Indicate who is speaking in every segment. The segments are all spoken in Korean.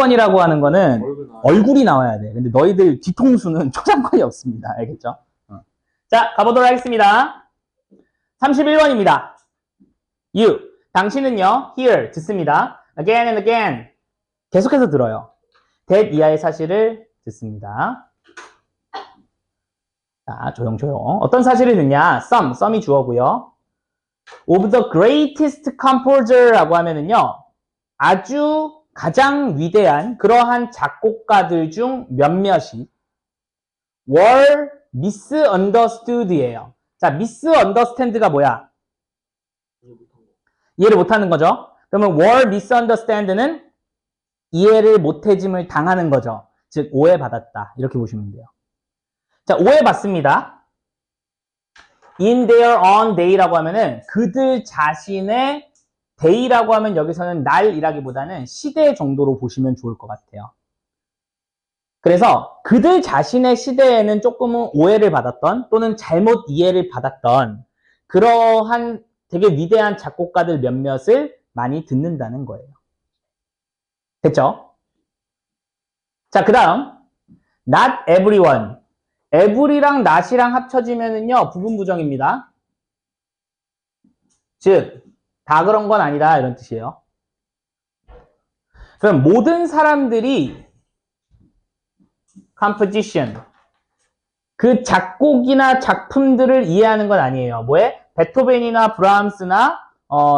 Speaker 1: 초장권이라고 하는 거는 얼굴이 나와야 돼. 근데 너희들 뒤통수는 초장권이 없습니다. 알겠죠? 자, 가보도록 하겠습니다. 31번입니다. You. 당신은요, hear. 듣습니다. Again and again. 계속해서 들어요. that 이하의 사실을 듣습니다. 자, 조용조용. 어떤 사실을 듣냐? some이 주어고요. of the greatest composer라고 하면은요, 아주 가장 위대한 그러한 작곡가들 중 몇몇이 were misunderstood예요. 자, misunderstand가 뭐야? 이해를 못하는 거죠. 그러면 were misunderstand는 이해를 못해짐을 당하는 거죠. 즉 오해받았다. 이렇게 보시면 돼요. 자, 오해받습니다. in their own day라고 하면은 그들 자신의 day라고 하면 여기서는 날이라기보다는 시대 정도로 보시면 좋을 것 같아요. 그래서 그들 자신의 시대에는 조금은 오해를 받았던 또는 잘못 이해를 받았던 그러한 되게 위대한 작곡가들 몇몇을 많이 듣는다는 거예요. 됐죠? 자, 그 다음 not everyone. every랑 not이랑 합쳐지면은요 부분부정입니다. 즉 다 그런 건 아니다 이런 뜻이에요. 그럼 모든 사람들이 composition 그 작곡이나 작품들을 이해하는 건 아니에요. 뭐에? 베토벤이나 브람스나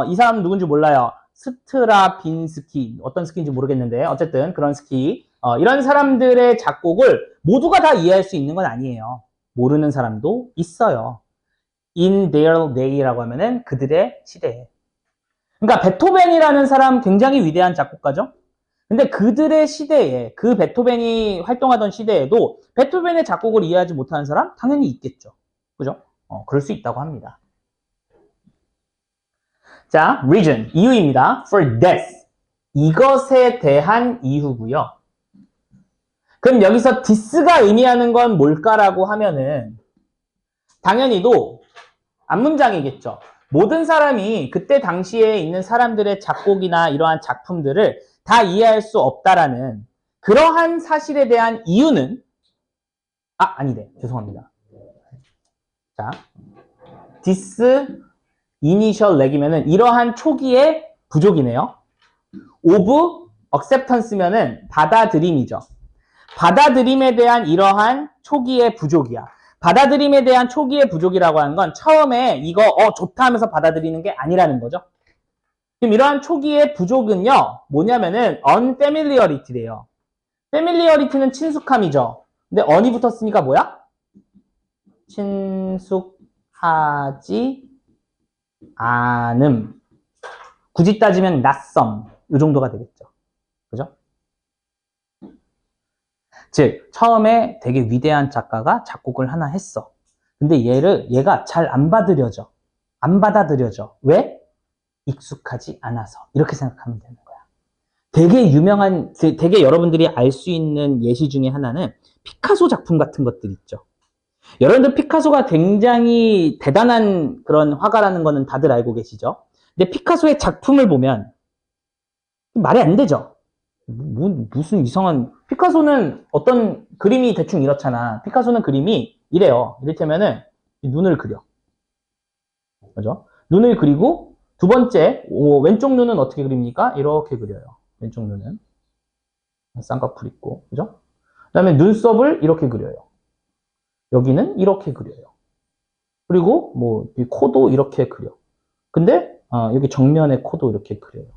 Speaker 1: 이 사람 누군지 몰라요. 스트라빈스키 어떤 스키인지 모르겠는데 어쨌든 그런 스키 이런 사람들의 작곡을 모두가 다 이해할 수 있는 건 아니에요. 모르는 사람도 있어요. In their day라고 하면은 그들의 시대에. 그러니까 베토벤이라는 사람 굉장히 위대한 작곡가죠. 근데 그들의 시대에 그 베토벤이 활동하던 시대에도 베토벤의 작곡을 이해하지 못하는 사람 당연히 있겠죠. 그죠? 그럴 수 있다고 합니다. 자, reason, 이유입니다. For this, 이것에 대한 이유고요. 그럼 여기서 this가 의미하는 건 뭘까라고 하면은 당연히도 앞문장이겠죠. 모든 사람이 그때 당시에 있는 사람들의 작곡이나 이러한 작품들을 다 이해할 수 없다라는 그러한 사실에 대한 이유는 아니네. 죄송합니다. 자, this initial lag이면은 이러한 초기의 부족이네요. of acceptance면은 받아들임이죠. 받아들임에 대한 이러한 초기의 부족이야. 받아들임에 대한 초기의 부족이라고 하는 건 처음에 이거 좋다 하면서 받아들이는 게 아니라는 거죠. 그럼 이러한 초기의 부족은요 뭐냐면은 unfamiliarity래요. familiarity는 친숙함이죠. 근데 on이 붙었으니까 뭐야? 친숙하지 않음. 굳이 따지면 낯섦 이 정도가 되겠죠. 그죠? 즉 처음에 되게 위대한 작가가 작곡을 하나 했어. 근데 얘가 잘 안 받아들여져. 왜? 익숙하지 않아서. 이렇게 생각하면 되는 거야. 되게 유명한, 되게 여러분들이 알 수 있는 예시 중에 하나는 피카소 작품 같은 것들 있죠. 여러분들 피카소가 굉장히 대단한 그런 화가라는 거는 다들 알고 계시죠? 근데 피카소의 작품을 보면 말이 안 되죠? 무슨 이상한, 피카소는 어떤 그림이 대충 이렇잖아. 피카소는 그림이 이래요. 이를테면은 눈을 그려. 그죠? 눈을 그리고 두 번째, 왼쪽 눈은 어떻게 그립니까? 이렇게 그려요. 왼쪽 눈은. 쌍꺼풀 있고. 그죠? 그 다음에 눈썹을 이렇게 그려요. 여기는 이렇게 그려요. 그리고 이 코도 이렇게 그려. 근데 여기 정면에 코도 이렇게 그려요.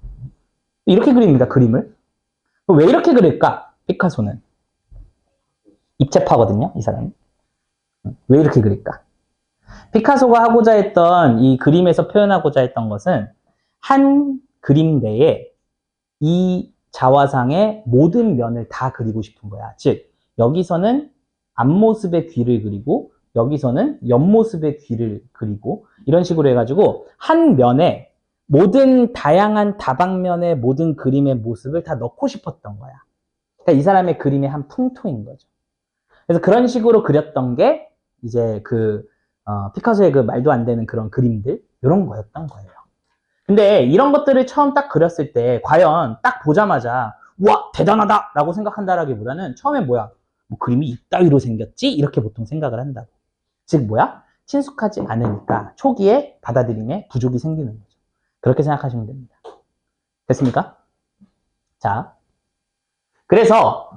Speaker 1: 이렇게 그립니다. 그림을. 왜 이렇게 그릴까? 피카소는 입체파거든요. 이 사람은. 왜 이렇게 그릴까? 피카소가 하고자 했던 이 그림에서 표현하고자 했던 것은 한 그림 내에 이 자화상의 모든 면을 다 그리고 싶은 거야. 즉 여기서는 앞모습의 귀를 그리고 여기서는 옆모습의 귀를 그리고 이런 식으로 해가지고 한 면에 모든 다양한 다방면의 모든 그림의 모습을 다 넣고 싶었던 거야. 그러니까 이 사람의 그림의 한 풍토인 거죠. 그래서 그런 식으로 그렸던 게 이제 피카소의 그 말도 안 되는 그런 그림들 이런 거였던 거예요. 근데 이런 것들을 처음 딱 그렸을 때 과연 딱 보자마자 와, 대단하다! 라고 생각한다라기보다는 처음에 뭐야? 뭐 그림이 이따위로 생겼지? 이렇게 보통 생각을 한다고. 즉, 뭐야? 친숙하지 않으니까 초기에 받아들임에 부족이 생기는 거죠. 그렇게 생각하시면 됩니다. 됐습니까? 자, 그래서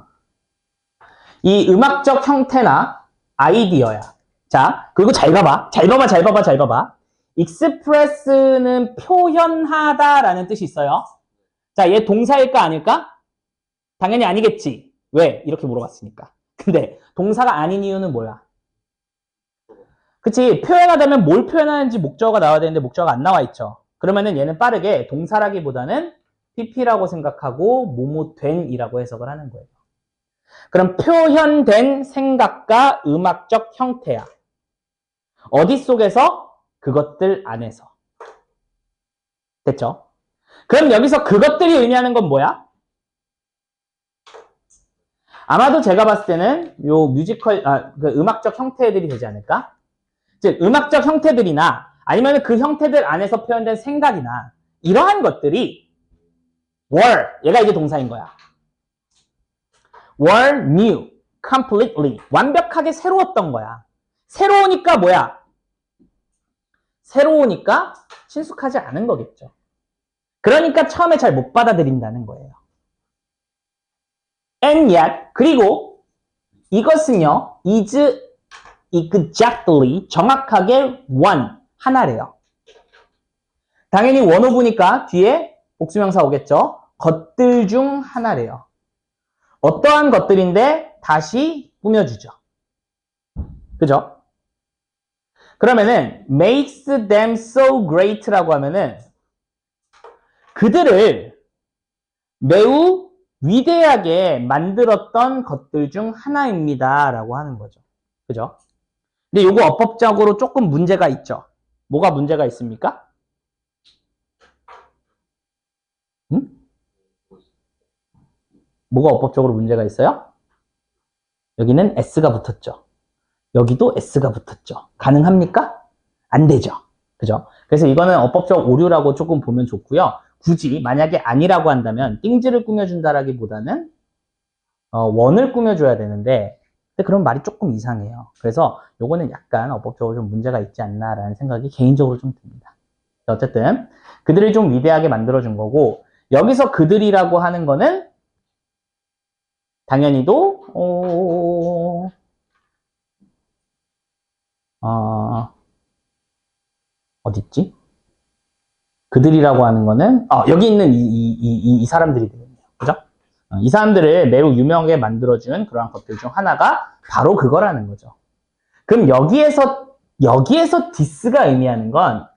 Speaker 1: 이 음악적 형태나 아이디어야. 자, 그리고 잘 봐봐. 잘 봐봐, 잘 봐봐, 잘 봐봐. express는 표현하다라는 뜻이 있어요. 자, 얘 동사일까 아닐까? 당연히 아니겠지. 왜? 이렇게 물어봤으니까. 근데 동사가 아닌 이유는 뭐야? 그치? 표현하다면 뭘 표현하는지 목적어가 나와야 되는데 목적어가 안 나와 있죠. 그러면은 얘는 빠르게 동사라기보다는 PP라고 생각하고 뭐뭐 된이라고 해석을 하는 거예요. 그럼 표현된 생각과 음악적 형태야. 어디 속에서? 그것들 안에서. 됐죠? 그럼 여기서 그것들이 의미하는 건 뭐야? 아마도 제가 봤을 때는 요 뮤지컬, 그 음악적 형태들이 되지 않을까? 즉, 음악적 형태들이나 아니면 그 형태들 안에서 표현된 생각이나 이러한 것들이 were, 얘가 이제 동사인 거야. were new, completely, 완벽하게 새로웠던 거야. 새로우니까 뭐야? 새로우니까 친숙하지 않은 거겠죠. 그러니까 처음에 잘 못 받아들인다는 거예요. And yet, 그리고 이것은요, is exactly, 정확하게 one, 하나래요. 당연히 one of니까 뒤에 복수명사 오겠죠. 것들 중 하나래요. 어떠한 것들인데 다시 꾸며주죠. 그죠? 그러면은 makes them so great라고 하면은 그들을 매우 위대하게 만들었던 것들 중 하나입니다 라고 하는 거죠. 그죠? 근데 요거 어법적으로 조금 문제가 있죠. 뭐가 문제가 있습니까? 응? 뭐가 어법적으로 문제가 있어요? 여기는 S가 붙었죠. 여기도 S가 붙었죠. 가능합니까? 안 되죠. 그죠? 그래서 이거는 어법적 오류라고 조금 보면 좋고요. 굳이 만약에 아니라고 한다면 띵즈를 꾸며준다라기보다는 원을 꾸며줘야 되는데 근데 그런 말이 조금 이상해요. 그래서 요거는 약간 어법적으로 좀 문제가 있지 않나라는 생각이 개인적으로 좀 듭니다. 어쨌든 그들을 좀 위대하게 만들어준 거고 여기서 그들이라고 하는 거는 당연히도 어딨지? 그들이라고 하는 거는 여기 있는 이 사람들이 되겠네요. 그죠? 이 사람들을 매우 유명하게 만들어준 그러한 것들 중 하나가 바로 그거라는 거죠. 그럼 여기에서 디스가 의미하는 건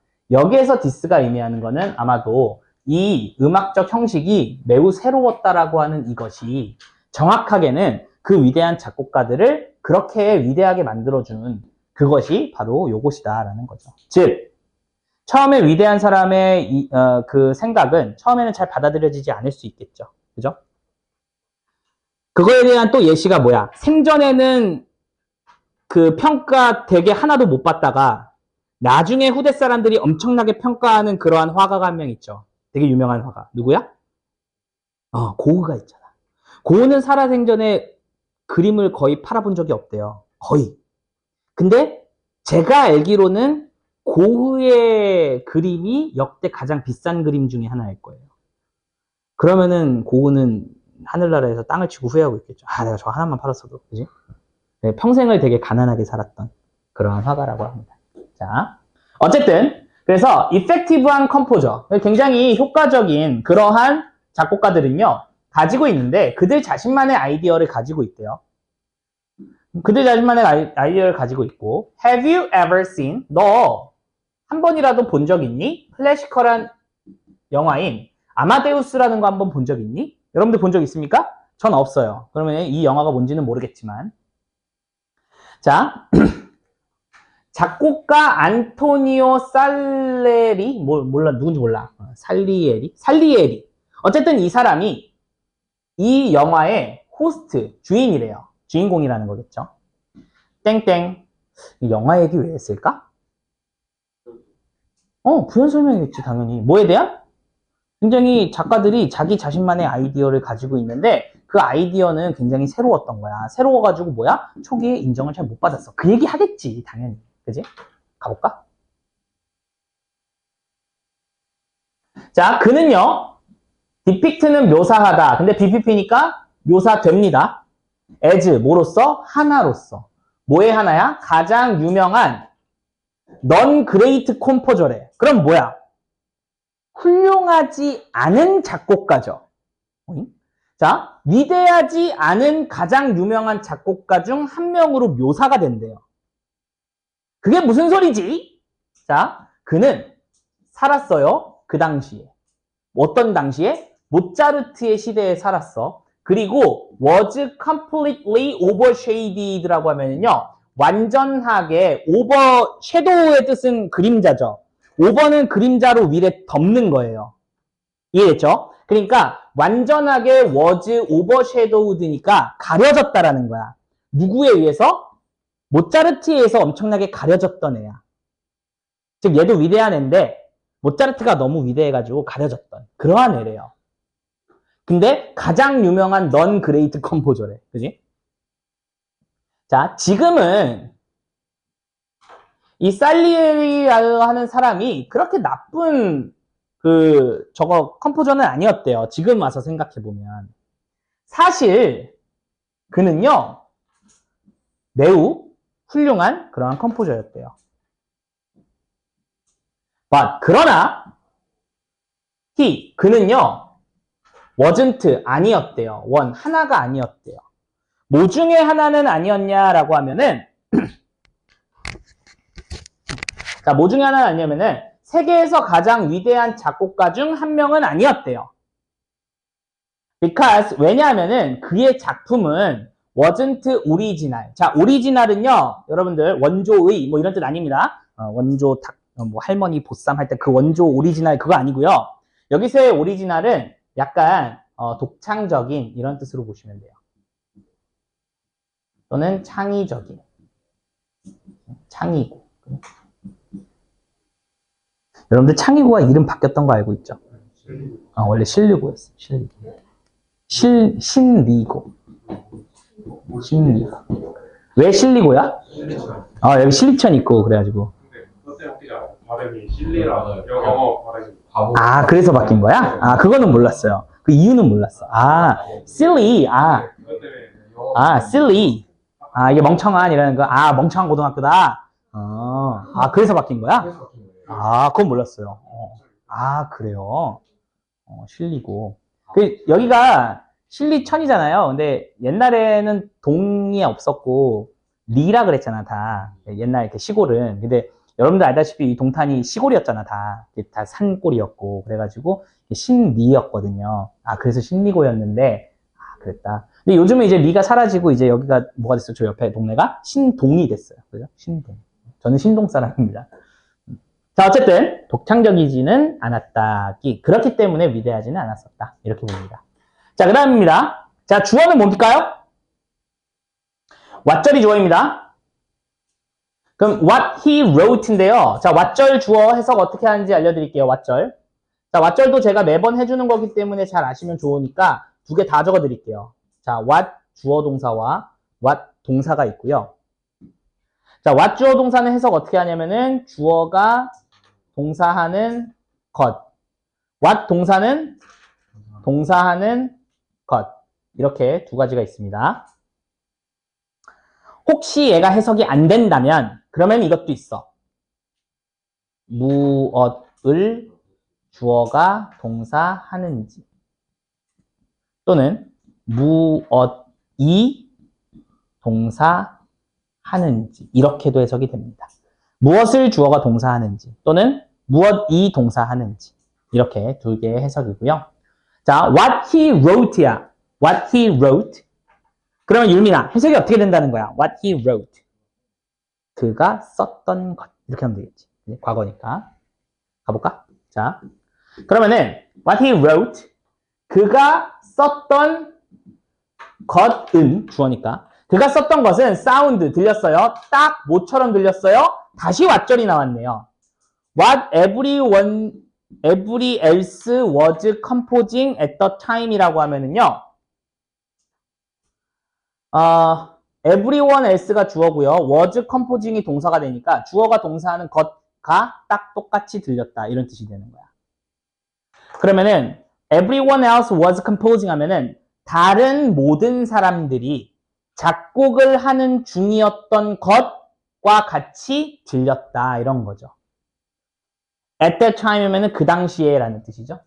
Speaker 1: 아마도 이 음악적 형식이 매우 새로웠다라고 하는 이것이 정확하게는 그 위대한 작곡가들을 그렇게 위대하게 만들어주는 그것이 바로 요것이다라는 거죠. 즉 처음에 위대한 사람의 그 생각은 처음에는 잘 받아들여지지 않을 수 있겠죠. 그죠? 그거에 대한 또 예시가 뭐야? 생전에는 그 평가 되게 하나도 못 받다가 나중에 후대 사람들이 엄청나게 평가하는 그러한 화가가 한 명 있죠. 되게 유명한 화가. 누구야? 고흐가 있잖아. 고흐는 살아생전에 그림을 거의 팔아본 적이 없대요. 거의. 근데 제가 알기로는 고흐의 그림이 역대 가장 비싼 그림 중에 하나일 거예요. 그러면은 고흐는 하늘나라에서 땅을 치고 후회하고 있겠죠. 내가 저 하나만 팔았어도, 그지? 네, 평생을 되게 가난하게 살았던 그러한 화가라고 합니다. 자, 어쨌든 그래서 이펙티브한 컴포저, 굉장히 효과적인 그러한 작곡가들은요 가지고 있는데 그들 자신만의 아이디어를 가지고 있대요. 그들 자신만의 아이디어를 가지고 있고 Have you ever seen? 너 한 번이라도 본 적 있니? 클래시컬한 영화인 아마데우스라는 거 한번 본 적 있니? 여러분들 본 적 있습니까? 전 없어요. 그러면 이 영화가 뭔지는 모르겠지만 자 작곡가 안토니오 살레리 몰라 누군지 몰라 살리에리 어쨌든 이 사람이 이 영화의 호스트 주인이래요. 주인공이라는 거겠죠. 땡땡 이 영화 얘기 왜 했을까? 부연 설명이겠지 당연히. 뭐에 대한? 굉장히 작가들이 자기 자신만의 아이디어를 가지고 있는데 그 아이디어는 굉장히 새로웠던 거야. 새로워가지고 뭐야? 초기에 인정을 잘 못 받았어. 그 얘기 하겠지, 당연히. 그지? 가볼까? 자, 그는요. depict는 묘사하다. 근데 BPP니까 묘사됩니다. as 뭐로써? 하나로서. 뭐의 하나야? 가장 유명한 non-great composer래. 그럼 뭐야? 훌륭하지 않은 작곡가죠. 자, 위대하지 않은 가장 유명한 작곡가 중 한 명으로 묘사가 된대요. 그게 무슨 소리지? 자, 그는 살았어요. 그 당시에. 어떤 당시에? 모차르트의 시대에 살았어. 그리고 was completely overshaded라고 하면요. 완전하게 over, shadow의 뜻은 그림자죠. over는 그림자로 위에 덮는 거예요. 이해됐죠? 그러니까 완전하게 was overshadowed니까 가려졌다라는 거야. 누구에 의해서? 모차르트에 의해서 엄청나게 가려졌던 애야. 즉 얘도 위대한 애인데 모차르트가 너무 위대해가지고 가려졌던 그러한 애래요. 근데 가장 유명한 non-great composer래. 그지? 자, 지금은 이 살리에리라고 하는 사람이 그렇게 나쁜 저거 컴포저는 아니었대요. 지금 와서 생각해보면. 사실 그는요 매우 훌륭한 그러한 컴포저였대요. 그러나 그는요 wasn't 아니었대요. 하나가 아니었대요. 뭐 중에 하나는 아니었냐라고 하면은 자, 뭐 중에 하나는 아니냐면은 세계에서 가장 위대한 작곡가 중 한 명은 아니었대요. because 왜냐하면은 그의 작품은 wasn't original. 자, 오리지널은요, 여러분들 원조의 뭐 이런 뜻 아닙니다. 원조 뭐 할머니 보쌈 할 때 그 원조 오리지널 그거 아니고요. 여기서의 오리지널은 약간 독창적인 이런 뜻으로 보시면 돼요. 또는 창의적인, 창의고. 여러분들 창의고가 이름 바뀌었던 거 알고 있죠? 원래 신리고였어요. 신리고. 신리고. 왜 신리고야? 여기 신리천 있고 그래가지고.
Speaker 2: 발음이 실리라 영어 발음이
Speaker 1: 그래서 바뀐 거야? 그거는 몰랐어요. 그 이유는 몰랐어. silly. silly. 이게 멍청한 이라는 거. 멍청한 고등학교다. 그래서 바뀐 거야? 그건 몰랐어요. 그래요. 실리고. 여기가 실리천이잖아요. 근데 옛날에는 동이 없었고, 리라 그랬잖아, 다. 옛날 이렇게 시골은. 근데 여러분들 알다시피 이 동탄이 시골이었잖아, 다. 다 산골이었고. 그래가지고, 신리였거든요. 그래서 신리고였는데, 그랬다. 근데 요즘에 이제 리가 사라지고, 이제 여기가 뭐가 됐어요? 저 옆에 동네가 신동이 됐어요. 그죠? 신동. 저는 신동 사람입니다. 자, 어쨌든 독창적이지는 않았다. 그렇기 때문에 위대하지는 않았었다. 이렇게 봅니다. 자, 그 다음입니다. 자, 주어는 뭡니까요? 왓절이 주어입니다. 그럼 what he wrote인데요. 자, 왓절 주어 해석 어떻게 하는지 알려드릴게요. 왓절. 자, 왓절도 제가 매번 해주는 거기 때문에 잘 아시면 좋으니까 두 개 다 적어드릴게요. 자, what 주어 동사와 what 동사가 있고요. 자, what 주어 동사는 해석 어떻게 하냐면은 주어가 동사하는 것. what 동사는 동사하는 것. 이렇게 두 가지가 있습니다. 혹시 얘가 해석이 안 된다면 그러면 이것도 있어. 무엇을 주어가 동사하는지 또는 무엇이 동사하는지 이렇게도 해석이 됩니다. 무엇을 주어가 동사하는지 또는 무엇이 동사하는지 이렇게 두 개의 해석이고요. 자, what he wrote야. what he wrote. 그러면 율민아, 해석이 어떻게 된다는 거야? what he wrote. 그가 썼던 것. 이렇게 하면 되겠지. 과거니까. 가볼까? 자, 그러면은 what he wrote. 그가 썼던 것은 주어니까. 그가 썼던 것은 사운드 들렸어요. 딱 뭐처럼 들렸어요? 다시 왓절이 나왔네요. What everyone every else was composing at the time이라고 하면은요, everyone else가 주어고요, was composing이 동사가 되니까 주어가 동사하는 것과 딱 똑같이 들렸다 이런 뜻이 되는 거야. 그러면은 everyone else was composing 하면은 다른 모든 사람들이 작곡을 하는 중이었던 것과 같이 들렸다 이런 거죠. at that time이면은 그 당시에 라는 뜻이죠.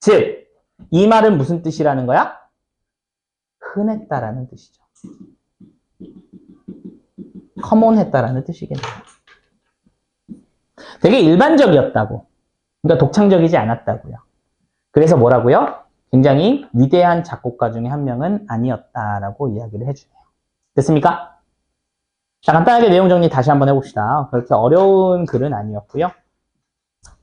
Speaker 1: 즉, 이 말은 무슨 뜻이라는 거야? 흔했다라는 뜻이죠. 커먼했다라는 뜻이겠네요. 되게 일반적이었다고. 그러니까 독창적이지 않았다고요. 그래서 뭐라고요? 굉장히 위대한 작곡가 중에 한 명은 아니었다라고 이야기를 해주네요. 됐습니까? 자, 간단하게 내용 정리 다시 한번 해봅시다. 그렇게 어려운 글은 아니었고요.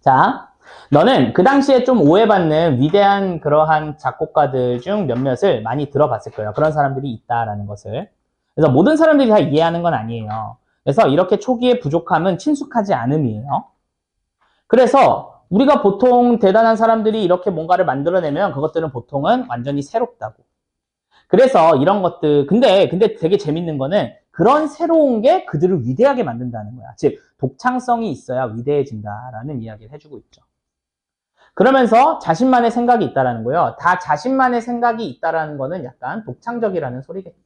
Speaker 1: 자, 너는 그 당시에 좀 오해받는 위대한 그러한 작곡가들 중 몇몇을 많이 들어봤을 거예요. 그런 사람들이 있다라는 것을. 그래서 모든 사람들이 다 이해하는 건 아니에요. 그래서 이렇게 초기의 부족함은 친숙하지 않음이에요. 그래서 우리가 보통 대단한 사람들이 이렇게 뭔가를 만들어내면 그것들은 보통은 완전히 새롭다고. 그래서 이런 것들, 근데 되게 재밌는 거는 그런 새로운 게 그들을 위대하게 만든다는 거야. 즉, 독창성이 있어야 위대해진다라는 이야기를 해주고 있죠. 그러면서 자신만의 생각이 있다라는 거예요. 다 자신만의 생각이 있다라는 거는 약간 독창적이라는 소리겠죠.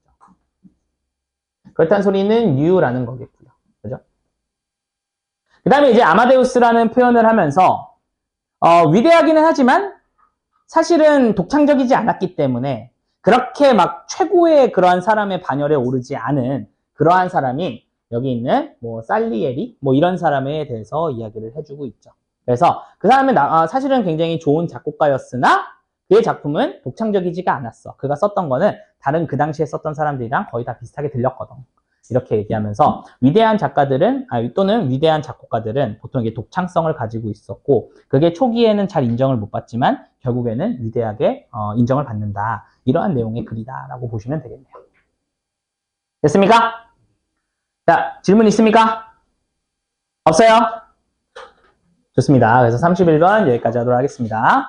Speaker 1: 그렇다는 소리는 new라는 거겠고요. 그죠? 그 다음에 이제 아마데우스라는 표현을 하면서 위대하기는 하지만 사실은 독창적이지 않았기 때문에 그렇게 막 최고의 그러한 사람의 반열에 오르지 않은 그러한 사람이 여기 있는 뭐 살리에리 뭐 이런 사람에 대해서 이야기를 해주고 있죠. 그래서 그 사람은 사실은 굉장히 좋은 작곡가였으나 그의 작품은 독창적이지가 않았어. 그가 썼던 거는 다른 그 당시에 썼던 사람들이랑 거의 다 비슷하게 들렸거든. 이렇게 얘기하면서 위대한 작가들은 또는 위대한 작곡가들은 보통 이게 독창성을 가지고 있었고 그게 초기에는 잘 인정을 못 받지만 결국에는 위대하게 인정을 받는다. 이러한 내용의 글이다라고 보시면 되겠네요. 됐습니까? 자, 질문 있습니까? 없어요? 좋습니다. 그래서 31번 여기까지 하도록 하겠습니다.